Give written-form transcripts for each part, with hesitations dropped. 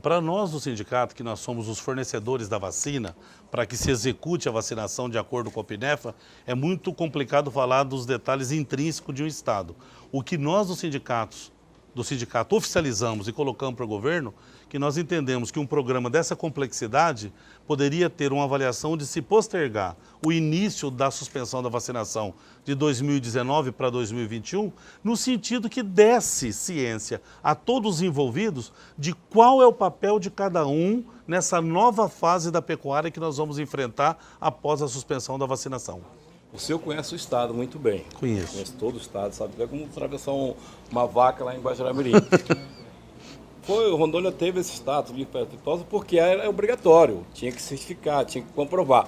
Para nós do sindicato, que nós somos os fornecedores da vacina, para que se execute a vacinação de acordo com a PINEFA, é muito complicado falar dos detalhes intrínsecos de um Estado. O que nós do sindicato oficializamos e colocamos para o governo, que nós entendemos que um programa dessa complexidade poderia ter uma avaliação de se postergar o início da suspensão da vacinação de 2019 para 2021, no sentido que desse ciência a todos os envolvidos de qual é o papel de cada um nessa nova fase da pecuária que nós vamos enfrentar após a suspensão da vacinação. O senhor conhece o estado muito bem. Conheço. Conhece todo o estado, sabe? É como atravessar uma vaca lá em Guajará-Mirim. Rondônia teve esse status de aftosa porque era obrigatório, tinha que certificar, tinha que comprovar.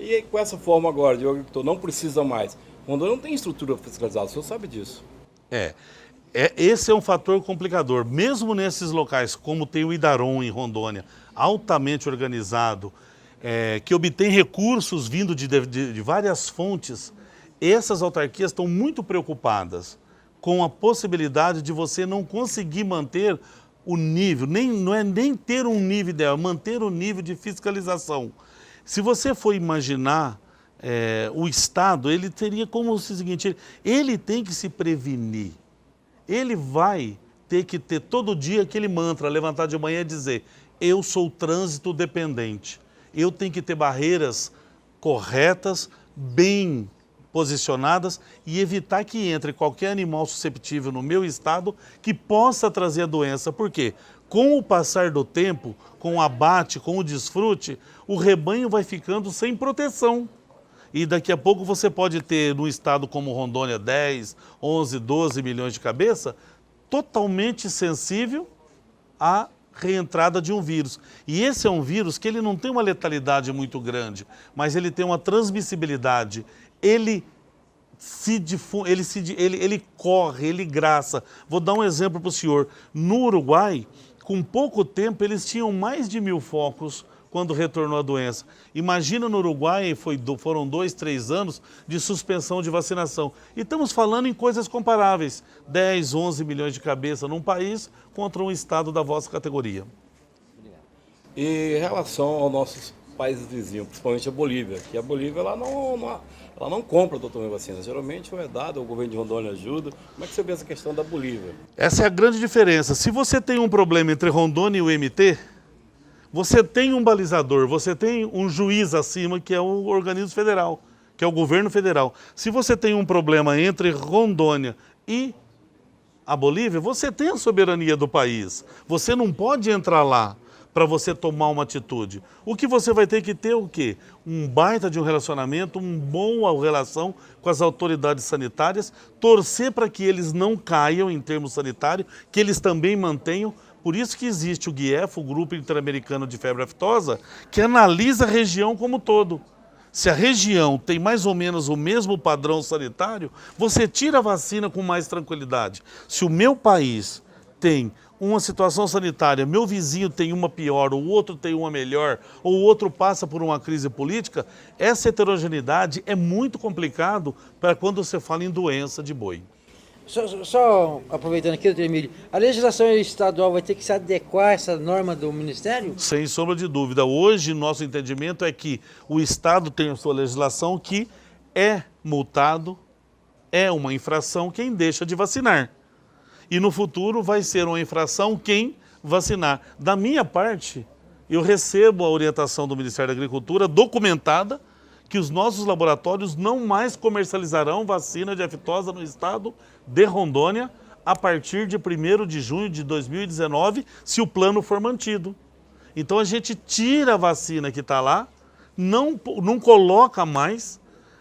E aí, com essa forma agora de agricultor não precisa mais. Rondônia não tem estrutura fiscalizada, o senhor sabe disso. Esse é um fator complicador. Mesmo nesses locais, como tem o Idaron em Rondônia, altamente organizado, que obtém recursos vindo de várias fontes, essas autarquias estão muito preocupadas com a possibilidade de você não conseguir manter o nível, não é nem ter um nível ideal, manter o nível de fiscalização. Se você for imaginar o Estado, ele teria como o seguinte, ele tem que se prevenir. Ele vai ter que ter todo dia aquele mantra, levantar de manhã e dizer, eu sou trânsito dependente. Eu tenho que ter barreiras corretas, bem posicionadas e evitar que entre qualquer animal susceptível no meu estado que possa trazer a doença. Por quê? Com o passar do tempo, com o abate, com o desfrute, o rebanho vai ficando sem proteção. E daqui a pouco você pode ter, num estado como Rondônia, 10, 11, 12 milhões de cabeça, totalmente sensível à reentrada de um vírus. E esse é um vírus que ele não tem uma letalidade muito grande, mas ele tem uma transmissibilidade. Ele corre, ele graça. Vou dar um exemplo para o senhor. No Uruguai, com pouco tempo, eles tinham mais de 1000 focos quando retornou a doença. Imagina no Uruguai, foram 2, 3 anos de suspensão de vacinação. E estamos falando em coisas comparáveis. 10, 11 milhões de cabeça num país contra um estado da vossa categoria. E em relação aos nossos países vizinhos, principalmente a Bolívia, que a Bolívia ela não compra totalmente vacina. Geralmente é dado, o governo de Rondônia ajuda. Como é que você vê essa questão da Bolívia? Essa é a grande diferença. Se você tem um problema entre Rondônia e o MT, você tem um balizador, você tem um juiz acima, que é o organismo federal, que é o governo federal. Se você tem um problema entre Rondônia e a Bolívia, você tem a soberania do país. Você não pode entrar lá para você tomar uma atitude. O que você vai ter que ter é o quê? Um baita de um relacionamento, uma boa relação com as autoridades sanitárias, torcer para que eles não caiam em termos sanitários, que eles também mantenham. Por isso que existe o GIEF, o Grupo Interamericano de Febre Aftosa, que analisa a região como um todo. Se a região tem mais ou menos o mesmo padrão sanitário, você tira a vacina com mais tranquilidade. Se o meu país tem uma situação sanitária, meu vizinho tem uma pior, o outro tem uma melhor, ou o outro passa por uma crise política, essa heterogeneidade é muito complicado para quando você fala em doença de boi. Só aproveitando aqui, doutor Emílio, a legislação estadual vai ter que se adequar a essa norma do Ministério? Sem sombra de dúvida. Hoje, nosso entendimento é que o Estado tem a sua legislação que é multado, é uma infração quem deixa de vacinar. E no futuro vai ser uma infração quem vacinar. Da minha parte, eu recebo a orientação do Ministério da Agricultura documentada que os nossos laboratórios não mais comercializarão vacina de aftosa no estado de Rondônia a partir de 1º de junho de 2019, se o plano for mantido. Então a gente tira a vacina que está lá, não coloca mais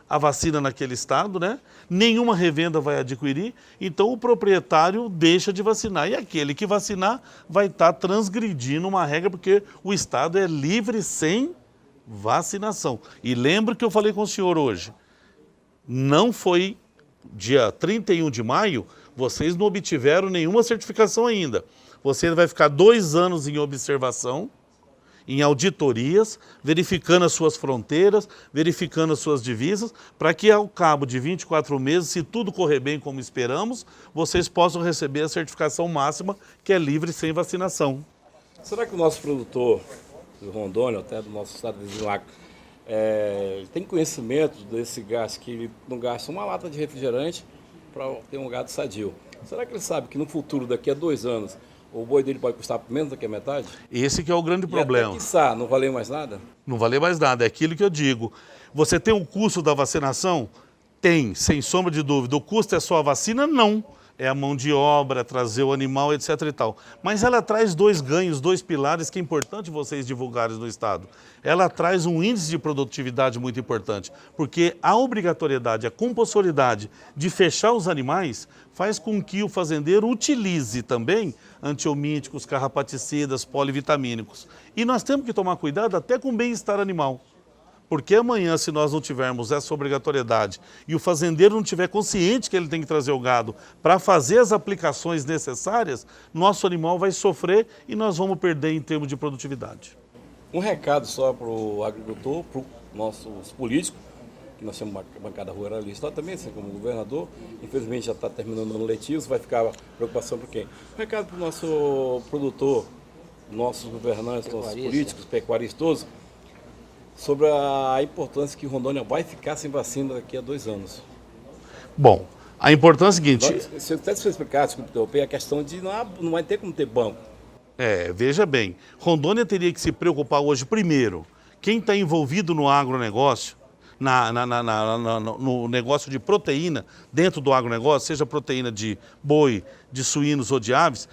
a vacina naquele estado, né? Nenhuma revenda vai adquirir, então o proprietário deixa de vacinar. E aquele que vacinar vai estar transgredindo uma regra, porque o estado é livre sem vacinação. E lembro que eu falei com o senhor hoje, não foi dia 31 de maio, vocês não obtiveram nenhuma certificação ainda. Você vai ficar 2 anos em observação, em auditorias, verificando as suas fronteiras, verificando as suas divisas, para que ao cabo de 24 meses, se tudo correr bem como esperamos, vocês possam receber a certificação máxima, que é livre sem vacinação. Será que o nosso produtor de Rondônia, até do nosso estado vizinho lá, tem conhecimento desse gás que ele não gasta uma lata de refrigerante para ter um gado sadio? Será que ele sabe que no futuro, daqui a 2 anos, o boi dele pode custar menos do que a metade? Esse que é o grande E problema. até, quiçá, não valer mais nada? Não valer mais nada, é aquilo que eu digo. Você tem o custo da vacinação? Tem, sem sombra de dúvida. O custo é só a vacina? Não. É a mão de obra, trazer o animal, etc. e tal. Mas ela traz 2 ganhos, 2 pilares que é importante vocês divulgarem no Estado. Ela traz um índice de produtividade muito importante, porque a obrigatoriedade, a compulsoriedade de fechar os animais faz com que o fazendeiro utilize também antiomíticos, carrapaticidas, polivitamínicos. E nós temos que tomar cuidado até com o bem-estar animal. Porque amanhã, se nós não tivermos essa obrigatoriedade e o fazendeiro não tiver consciente que ele tem que trazer o gado para fazer as aplicações necessárias, nosso animal vai sofrer e nós vamos perder em termos de produtividade. Um recado só para o agricultor, para os nossos políticos, que nós temos uma bancada ruralista também, assim como o governador. Infelizmente já está terminando o ano letivo, vai ficar preocupação para quem? Um recado para o nosso produtor, nossos governantes, nossos políticos, pecuaristas todos, sobre a importância que Rondônia vai ficar sem vacina daqui a 2 anos. Bom, a importância é a seguinte... Se eu até se explicar, desculpe interromper, a questão de não vai ter como ter banco. Veja bem, Rondônia teria que se preocupar hoje, primeiro, quem está envolvido no agronegócio, no negócio de proteína, dentro do agronegócio, seja proteína de boi, de suínos ou de aves,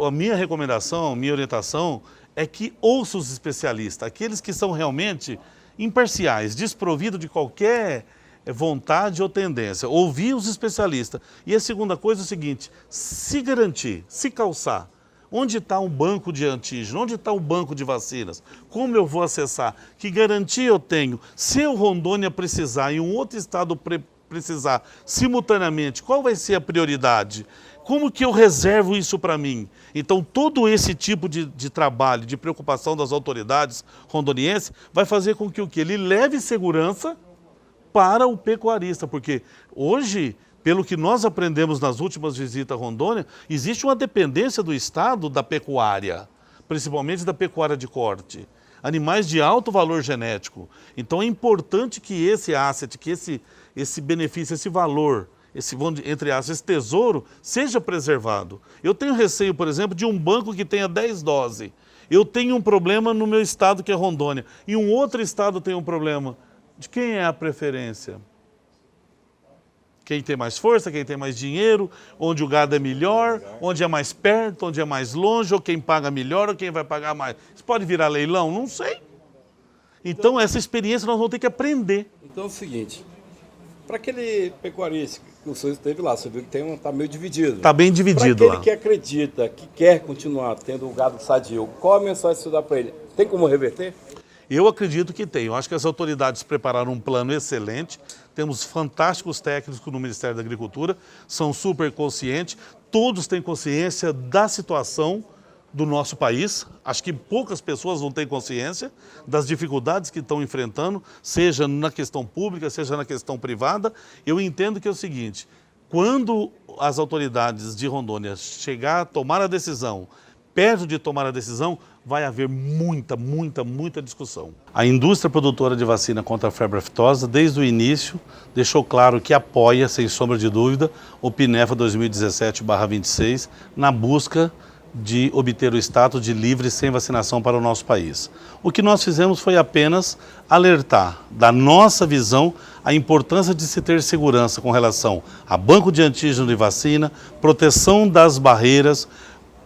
a minha recomendação, a minha orientação é que ouça os especialistas, aqueles que são realmente imparciais, desprovidos de qualquer vontade ou tendência. Ouvir os especialistas. E a segunda coisa é o seguinte, se garantir, se calçar. Onde está um banco de antígeno? Onde está um banco de vacinas? Como eu vou acessar? Que garantia eu tenho? Se o Rondônia precisar e um outro estado precisar simultaneamente, qual vai ser a prioridade? Como que eu reservo isso para mim? Então, todo esse tipo de trabalho, de preocupação das autoridades rondonienses, vai fazer com que o quê? Ele leve segurança para o pecuarista, porque hoje, pelo que nós aprendemos nas últimas visitas a Rondônia, existe uma dependência do Estado da pecuária, principalmente da pecuária de corte. Animais de alto valor genético. Então, é importante que esse asset, que esse benefício, esse valor, entre aspas, esse tesouro seja preservado. Eu tenho receio, por exemplo, de um banco que tenha 10 doses. Eu tenho um problema no meu estado, que é Rondônia, e um outro estado tem um problema. De quem é a preferência? Quem tem mais força, quem tem mais dinheiro, onde o gado é melhor, onde é mais perto, onde é mais longe, ou quem paga melhor, ou quem vai pagar mais. Isso pode virar leilão? Não sei. Então, essa experiência nós vamos ter que aprender. Então é o seguinte, para aquele pecuarista que o senhor esteve lá, você viu que está meio dividido. Está bem dividido para lá. aquele que acredita, que quer continuar tendo o gado sadio, qual a mensagem que você dá para ele? Tem como reverter? Eu acredito que tem. Eu acho que as autoridades prepararam um plano excelente. Temos fantásticos técnicos no Ministério da Agricultura, são super conscientes, todos têm consciência da situação do nosso país. Acho que poucas pessoas não têm consciência das dificuldades que estão enfrentando, seja na questão pública, seja na questão privada. Eu entendo que é o seguinte, quando as autoridades de Rondônia chegar a tomar a decisão, perto de tomar a decisão, vai haver muita discussão. A indústria produtora de vacina contra a febre aftosa, desde o início, deixou claro que apoia, sem sombra de dúvida, o PINEFA 2017/26 na busca de obter o status de livre sem vacinação para o nosso país. O que nós fizemos foi apenas alertar da nossa visão a importância de se ter segurança com relação a banco de antígeno de vacina, proteção das barreiras,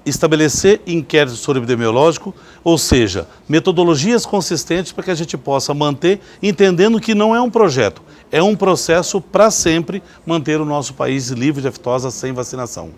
estabelecer inquérito sobre epidemiológico, ou seja, metodologias consistentes para que a gente possa manter, entendendo que não é um projeto, é um processo para sempre manter o nosso país livre de aftosa sem vacinação.